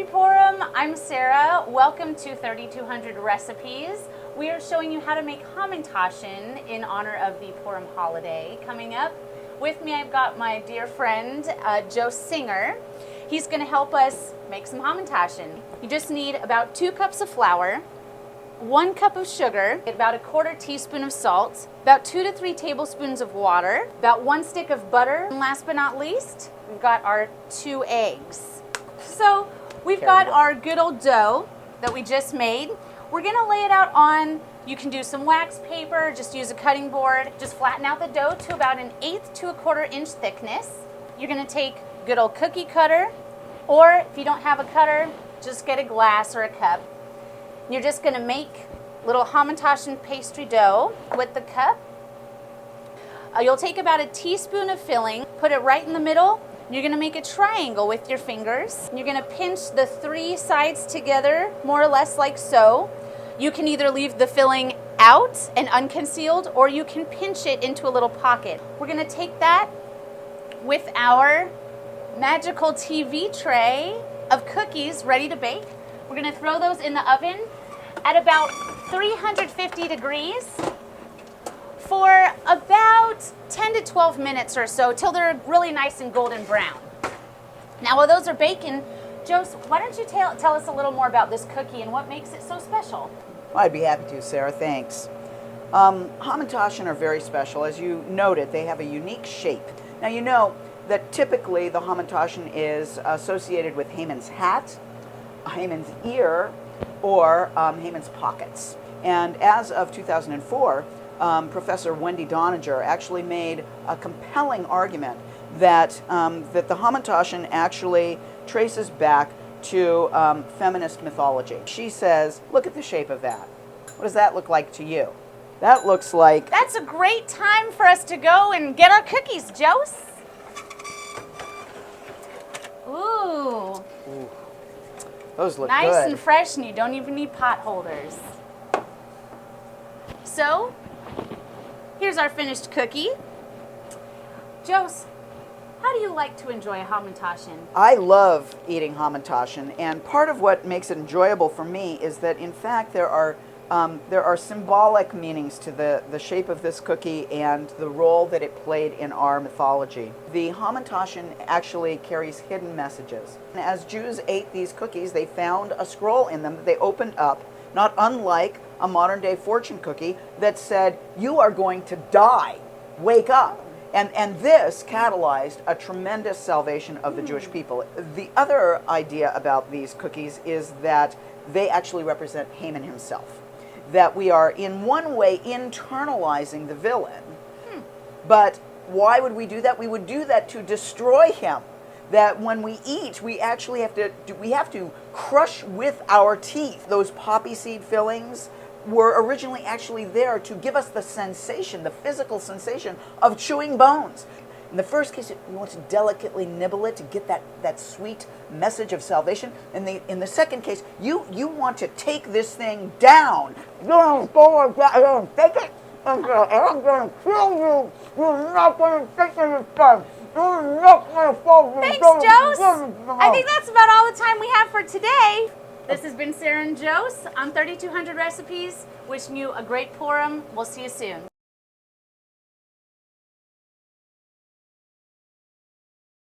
Happy Purim! I'm Sarah. Welcome to 3200 Recipes. We are showing you how to make Hamantaschen in honor of the Purim holiday coming up. With me I've got my dear friend Joe Singer. He's going to help us make some Hamantaschen. You just need about 2 cups of flour, 1 cup of sugar, about 1/4 teaspoon of salt, about 2 to 3 tablespoons of water, about 1 stick of butter, and last but not least, we've got our 2 eggs. So we've got our good old dough that we just made. We're gonna lay it out on, you can do some wax paper, just use a cutting board, just flatten out the dough to about 1/8 to 1/4 inch thickness. You're gonna take good old cookie cutter, or if you don't have a cutter, just get a glass or a cup. You're just gonna make little Hamantaschen pastry dough with the cup. You'll take about 1 teaspoon of filling, put it right in the middle. You're gonna make a triangle with your fingers. You're gonna pinch the 3 sides together, more or less like so. You can either leave the filling out and unconcealed, or you can pinch it into a little pocket. We're gonna take that with our magical TV tray of cookies ready to bake. We're gonna throw those in the oven at about 350 degrees for about 10 to 12 minutes or so, till they're really nice and golden brown. Now while those are baking, Jose, why don't you tell us a little more about this cookie and what makes it so special? I'd be happy to, Sarah, thanks. Hamantaschen are very special. As you noted, they have a unique shape. Now you know that typically the Hamantaschen is associated with Haman's hat, Haman's ear, or Haman's pockets. And as of 2004, Professor Wendy Doninger actually made a compelling argument that that the Hamantaschen actually traces back to feminist mythology. She says, look at the shape of that. What does that look like to you? That looks like... That's a great time for us to go and get our cookies, Jose. Ooh. Those look nice good. and fresh, and you don't even need pot holders. So, here's our finished cookie. Jose, how do you like to enjoy a Hamantaschen? I love eating Hamantaschen, and part of what makes it enjoyable for me is that, in fact, there are symbolic meanings to the shape of this cookie and the role that it played in our mythology. The Hamantaschen actually carries hidden messages. And as Jews ate these cookies, they found a scroll in them that they opened up, not unlike a modern-day fortune cookie that said, "You are going to die. Wake up." And this catalyzed a tremendous salvation of the Jewish people. The other idea about these cookies is that they actually represent Haman himself. That we are in one way internalizing the villain. But why would we do that? We would do that to destroy him. That when we eat, we actually have to crush with our teeth. Those poppy seed fillings were originally actually there to give us the sensation, the physical sensation of chewing bones. In the first case, you want to delicately nibble it to get that sweet message of salvation. In the second case, you want to take this thing down. Take it. I'm going to kill you. You're not going to take this stuff. You're not going to fall. Thanks, Jose. I think that's about all the time we have for today. This has been Sarah and Jose on 3200 Recipes. Wishing you a great Purim. We'll see you soon.